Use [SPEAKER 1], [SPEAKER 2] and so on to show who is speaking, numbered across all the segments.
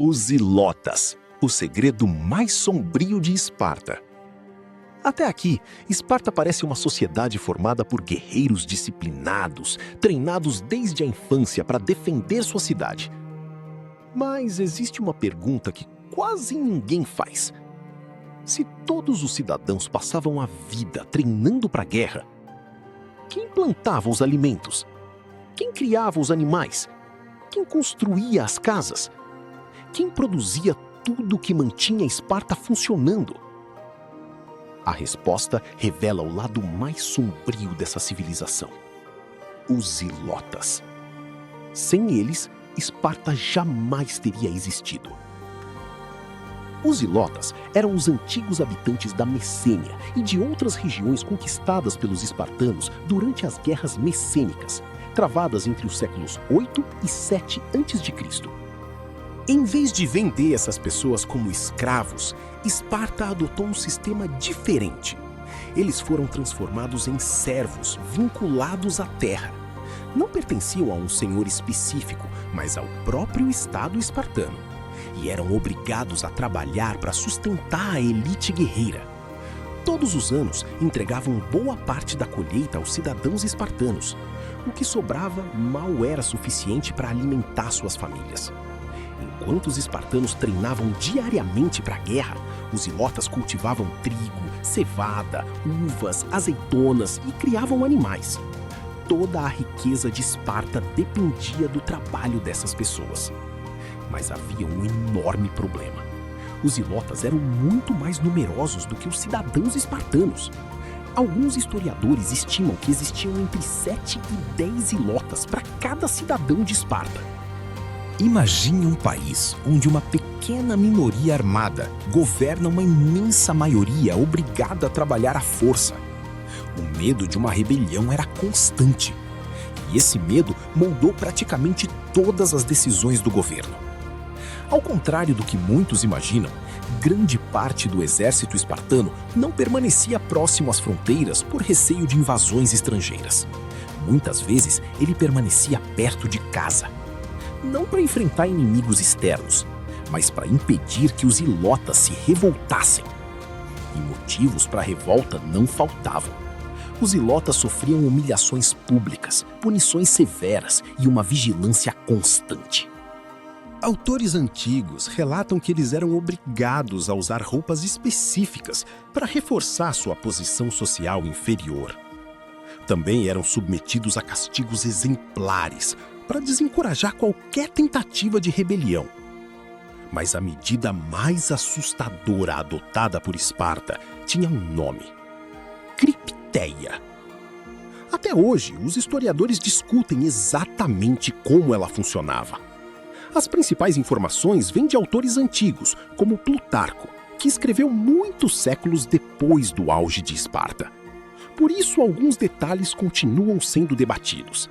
[SPEAKER 1] Os Ilotas, o segredo mais sombrio de Esparta. Até aqui, Esparta parece uma sociedade formada por guerreiros disciplinados, treinados desde a infância para defender sua cidade. Mas existe uma pergunta que quase ninguém faz. Se todos os cidadãos passavam a vida treinando para a guerra, quem plantava os alimentos? Quem criava os animais? Quem construía as casas? Quem produzia tudo o que mantinha Esparta funcionando? A resposta revela o lado mais sombrio dessa civilização: os Ilotas. Sem eles, Esparta jamais teria existido. Os Ilotas eram os antigos habitantes da Messênia e de outras regiões conquistadas pelos espartanos durante as guerras messênicas, travadas entre os séculos 8 e 7 a.C. Em vez de vender essas pessoas como escravos, Esparta adotou um sistema diferente. Eles foram transformados em servos vinculados à terra. Não pertenciam a um senhor específico, mas ao próprio Estado espartano. E eram obrigados a trabalhar para sustentar a elite guerreira. Todos os anos entregavam boa parte da colheita aos cidadãos espartanos. O que sobrava mal era suficiente para alimentar suas famílias. Enquanto os espartanos treinavam diariamente para a guerra, os ilotas cultivavam trigo, cevada, uvas, azeitonas e criavam animais. Toda a riqueza de Esparta dependia do trabalho dessas pessoas. Mas havia um enorme problema. Os ilotas eram muito mais numerosos do que os cidadãos espartanos. Alguns historiadores estimam que existiam entre 7 e 10 ilotas para cada cidadão de Esparta.
[SPEAKER 2] Imagine um país onde uma pequena minoria armada governa uma imensa maioria obrigada a trabalhar à força. O medo de uma rebelião era constante. E esse medo moldou praticamente todas as decisões do governo. Ao contrário do que muitos imaginam, grande parte do exército espartano não permanecia próximo às fronteiras por receio de invasões estrangeiras. Muitas vezes ele permanecia perto de casa. Não para enfrentar inimigos externos, mas para impedir que os ilotas se revoltassem. E motivos para a revolta não faltavam. Os ilotas sofriam humilhações públicas, punições severas e uma vigilância constante.
[SPEAKER 1] Autores antigos relatam que eles eram obrigados a usar roupas específicas para reforçar sua posição social inferior. Também eram submetidos a castigos exemplares para desencorajar qualquer tentativa de rebelião. Mas a medida mais assustadora adotada por Esparta tinha um nome: Cripteia. Até hoje, os historiadores discutem exatamente como ela funcionava. As principais informações vêm de autores antigos, como Plutarco, que escreveu muitos séculos depois do auge de Esparta. Por isso, alguns detalhes continuam sendo debatidos.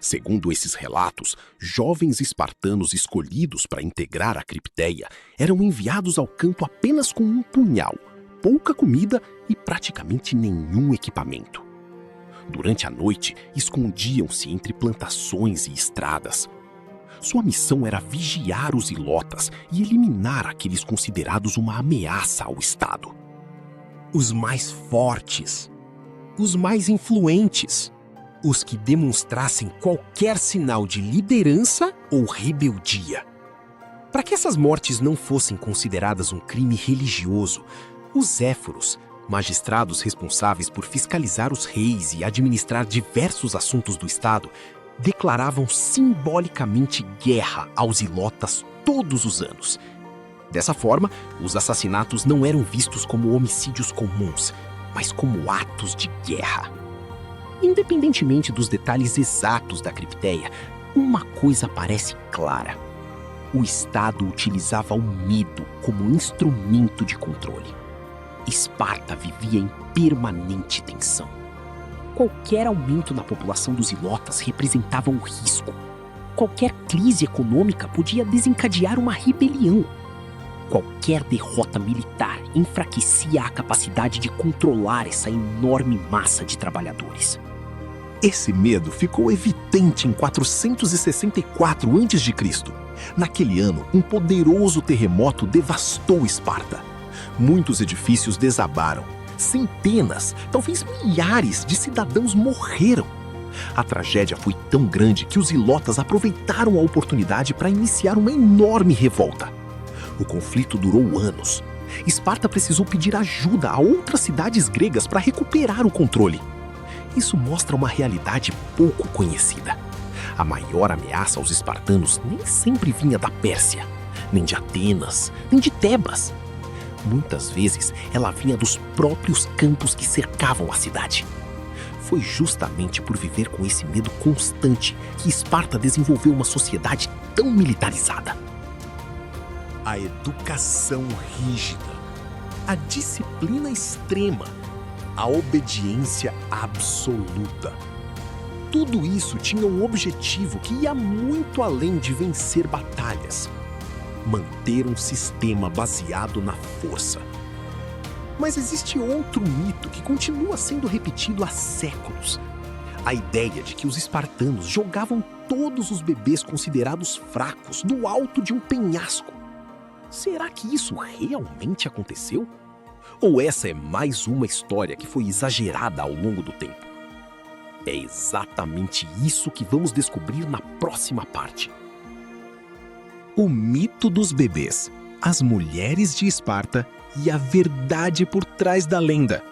[SPEAKER 1] Segundo esses relatos, jovens espartanos escolhidos para integrar a Cripteia eram enviados ao campo apenas com um punhal, pouca comida e praticamente nenhum equipamento. Durante a noite, escondiam-se entre plantações e estradas. Sua missão era vigiar os ilotas e eliminar aqueles considerados uma ameaça ao Estado. Os mais fortes, os mais influentes, os que demonstrassem qualquer sinal de liderança ou rebeldia. Para que essas mortes não fossem consideradas um crime religioso, os éforos, magistrados responsáveis por fiscalizar os reis e administrar diversos assuntos do Estado, declaravam simbolicamente guerra aos ilotas todos os anos. Dessa forma, os assassinatos não eram vistos como homicídios comuns, mas como atos de guerra. Independentemente dos detalhes exatos da Cripteia, uma coisa parece clara: o Estado utilizava o medo como instrumento de controle. Esparta vivia em permanente tensão. Qualquer aumento na população dos ilotas representava um risco. Qualquer crise econômica podia desencadear uma rebelião. Qualquer derrota militar enfraquecia a capacidade de controlar essa enorme massa de trabalhadores. Esse medo ficou evidente em 464 a.C. Naquele ano, um poderoso terremoto devastou Esparta. Muitos edifícios desabaram. Centenas, talvez milhares de cidadãos morreram. A tragédia foi tão grande que os ilotas aproveitaram a oportunidade para iniciar uma enorme revolta. O conflito durou anos. Esparta precisou pedir ajuda a outras cidades gregas para recuperar o controle. Isso mostra uma realidade pouco conhecida. A maior ameaça aos espartanos nem sempre vinha da Pérsia, nem de Atenas, nem de Tebas. Muitas vezes ela vinha dos próprios campos que cercavam a cidade. Foi justamente por viver com esse medo constante que Esparta desenvolveu uma sociedade tão militarizada. A educação rígida, a disciplina extrema, a obediência absoluta. Tudo isso tinha um objetivo que ia muito além de vencer batalhas: manter um sistema baseado na força. Mas existe outro mito que continua sendo repetido há séculos. A ideia de que os espartanos jogavam todos os bebês considerados fracos do alto de um penhasco. Será que isso realmente aconteceu? Ou essa é mais uma história que foi exagerada ao longo do tempo? É exatamente isso que vamos descobrir na próxima parte. O mito dos bebês, as mulheres de Esparta e a verdade por trás da lenda.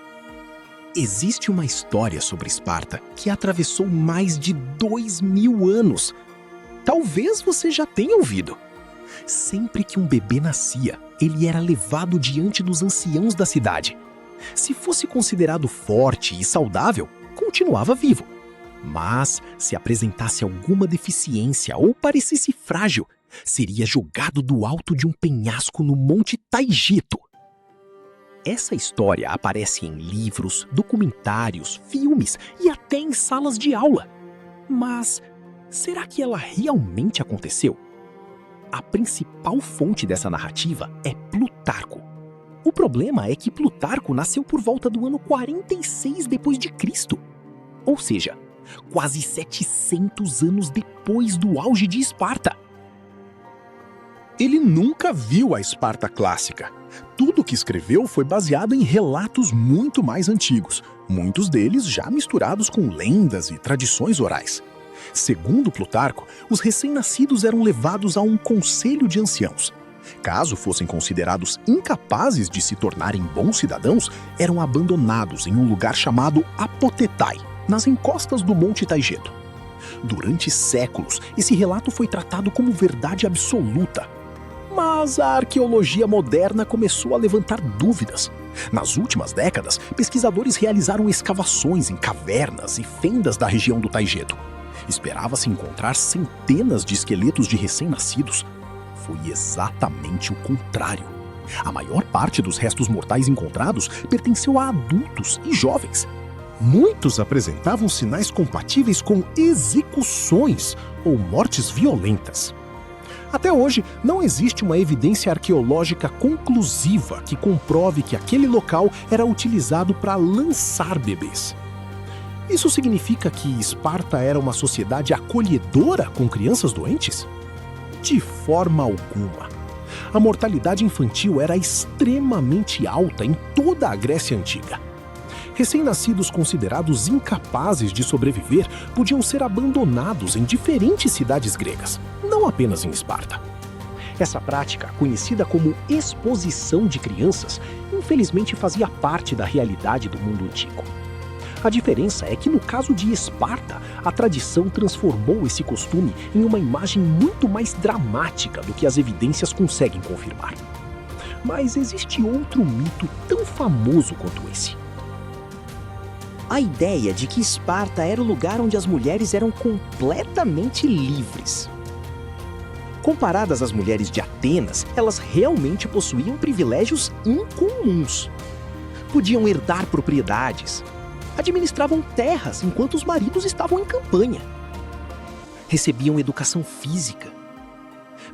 [SPEAKER 1] Existe uma história sobre Esparta que atravessou mais de 2000 anos. Talvez você já tenha ouvido. Sempre que um bebê nascia, ele era levado diante dos anciãos da cidade. Se fosse considerado forte e saudável, continuava vivo. Mas, se apresentasse alguma deficiência ou parecesse frágil, seria jogado do alto de um penhasco no Monte Taigito. Essa história aparece em livros, documentários, filmes e até em salas de aula. Mas, será que ela realmente aconteceu? A principal fonte dessa narrativa é Plutarco. O problema é que Plutarco nasceu por volta do ano 46 d.C., ou seja, quase 700 anos depois do auge de Esparta.
[SPEAKER 2] Ele nunca viu a Esparta clássica. Tudo o que escreveu foi baseado em relatos muito mais antigos, muitos deles já misturados com lendas e tradições orais. Segundo Plutarco, os recém-nascidos eram levados a um conselho de anciãos. Caso fossem considerados incapazes de se tornarem bons cidadãos, eram abandonados em um lugar chamado Apotetai, nas encostas do Monte Taigeto. Durante séculos, esse relato foi tratado como verdade absoluta. Mas a arqueologia moderna começou a levantar dúvidas. Nas últimas décadas, pesquisadores realizaram escavações em cavernas e fendas da região do Taigeto. Esperava-se encontrar centenas de esqueletos de recém-nascidos. Foi exatamente o contrário. A maior parte dos restos mortais encontrados pertenceu a adultos e jovens. Muitos apresentavam sinais compatíveis com execuções ou mortes violentas. Até hoje, não existe uma evidência arqueológica conclusiva que comprove que aquele local era utilizado para lançar bebês. Isso significa que Esparta era uma sociedade acolhedora com crianças doentes? De forma alguma. A mortalidade infantil era extremamente alta em toda a Grécia Antiga. Recém-nascidos considerados incapazes de sobreviver podiam ser abandonados em diferentes cidades gregas, não apenas em Esparta. Essa prática, conhecida como exposição de crianças, infelizmente fazia parte da realidade do mundo antigo. A diferença é que no caso de Esparta, a tradição transformou esse costume em uma imagem muito mais dramática do que as evidências conseguem confirmar. Mas existe outro mito tão famoso quanto esse.
[SPEAKER 3] A ideia de que Esparta era o lugar onde as mulheres eram completamente livres. Comparadas às mulheres de Atenas, elas realmente possuíam privilégios incomuns. Podiam herdar propriedades, administravam terras enquanto os maridos estavam em campanha. Recebiam educação física.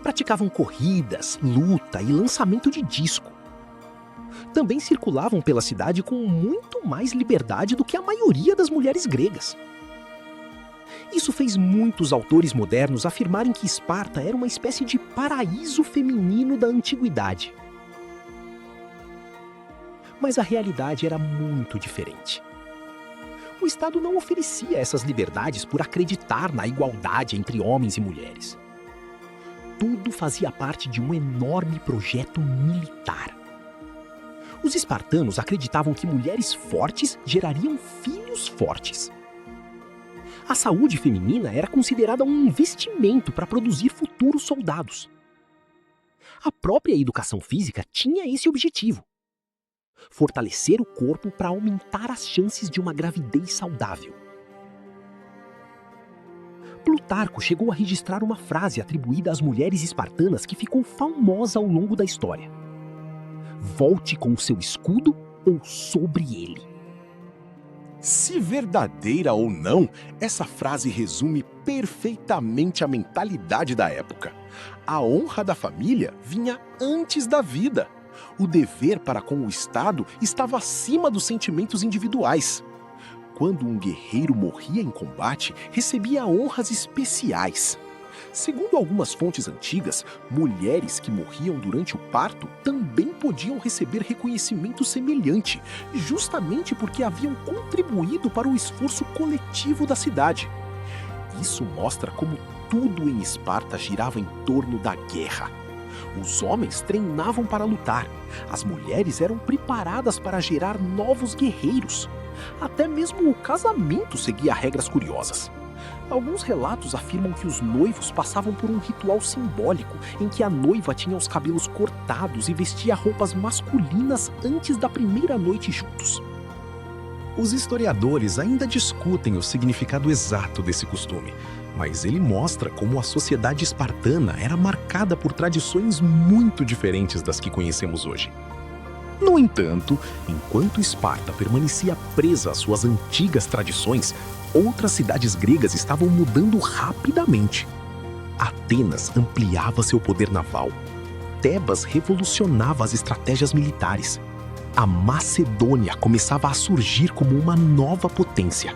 [SPEAKER 3] Praticavam corridas, luta e lançamento de disco. Também circulavam pela cidade com muito mais liberdade do que a maioria das mulheres gregas. Isso fez muitos autores modernos afirmarem que Esparta era uma espécie de paraíso feminino da antiguidade. Mas a realidade era muito diferente. O Estado não oferecia essas liberdades por acreditar na igualdade entre homens e mulheres. Tudo fazia parte de um enorme projeto militar. Os espartanos acreditavam que mulheres fortes gerariam filhos fortes. A saúde feminina era considerada um investimento para produzir futuros soldados. A própria educação física tinha esse objetivo: fortalecer o corpo para aumentar as chances de uma gravidez saudável. Plutarco chegou a registrar uma frase atribuída às mulheres espartanas que ficou famosa ao longo da história: volte com o seu escudo ou sobre ele.
[SPEAKER 1] Se verdadeira ou não, essa frase resume perfeitamente a mentalidade da época. A honra da família vinha antes da vida. O dever para com o Estado estava acima dos sentimentos individuais. Quando um guerreiro morria em combate, recebia honras especiais. Segundo algumas fontes antigas, mulheres que morriam durante o parto também podiam receber reconhecimento semelhante, justamente porque haviam contribuído para o esforço coletivo da cidade. Isso mostra como tudo em Esparta girava em torno da guerra. Os homens treinavam para lutar, as mulheres eram preparadas para gerar novos guerreiros. Até mesmo o casamento seguia regras curiosas. Alguns relatos afirmam que os noivos passavam por um ritual simbólico em que a noiva tinha os cabelos cortados e vestia roupas masculinas antes da primeira noite juntos.
[SPEAKER 2] Os historiadores ainda discutem o significado exato desse costume, mas ele mostra como a sociedade espartana era marcada por tradições muito diferentes das que conhecemos hoje. No entanto, enquanto Esparta permanecia presa às suas antigas tradições, outras cidades gregas estavam mudando rapidamente. Atenas ampliava seu poder naval. Tebas revolucionava as estratégias militares. A Macedônia começava a surgir como uma nova potência.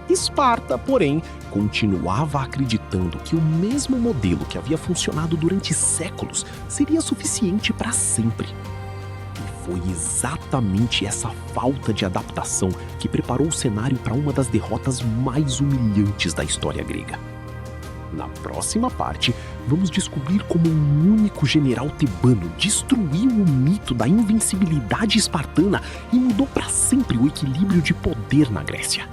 [SPEAKER 2] Esparta, porém, continuava acreditando que o mesmo modelo que havia funcionado durante séculos seria suficiente para sempre. E foi exatamente essa falta de adaptação que preparou o cenário para uma das derrotas mais humilhantes da história grega. Na próxima parte, vamos descobrir como um único general tebano destruiu o mito da invencibilidade espartana e mudou para sempre o equilíbrio de poder na Grécia.